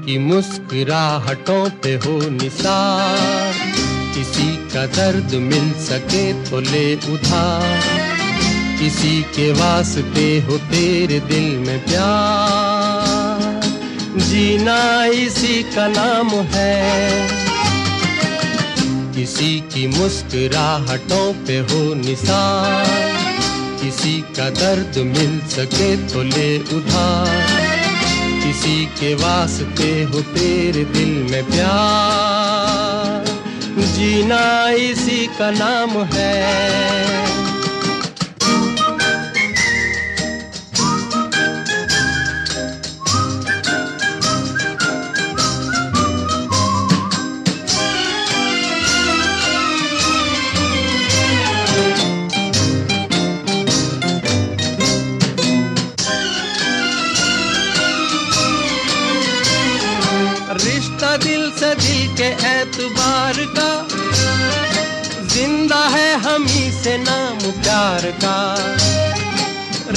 की मुस्कुराहटों पे हो निसार, किसी का दर्द मिल सके तो ले उधार, किसी के वास्ते हो तेरे दिल में प्यार, जीना इसी का नाम है। किसी की मुस्कुराहटों पे हो निसार, किसी का दर्द मिल सके तो ले उधार, किसी के वास्ते हो तेरे दिल में प्यार, जीना इसी का नाम है। रिश्ता दिल से दिल के एतबार का, जिंदा है हम ही से नाम प्यार का।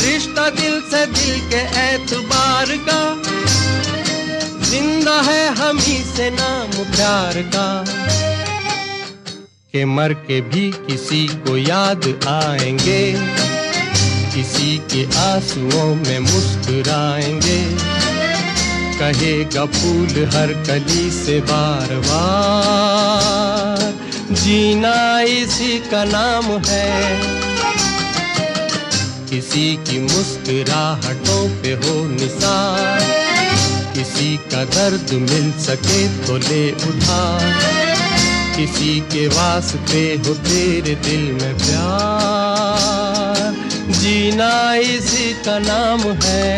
रिश्ता दिल से दिल के एतबार का, जिंदा है हम ही से नाम प्यार का। के मर के भी किसी को याद आएंगे, किसी के आंसुओं में मुस्कुराएंगे, कहेगा फूल हर कली से बार बार, जीना इसी का नाम है। किसी की मुस्कुराहटों पे हो निसार, किसी का दर्द मिल सके तो ले उधार, किसी के वास्ते हो तेरे दिल में प्यार, जीना इसी का नाम है।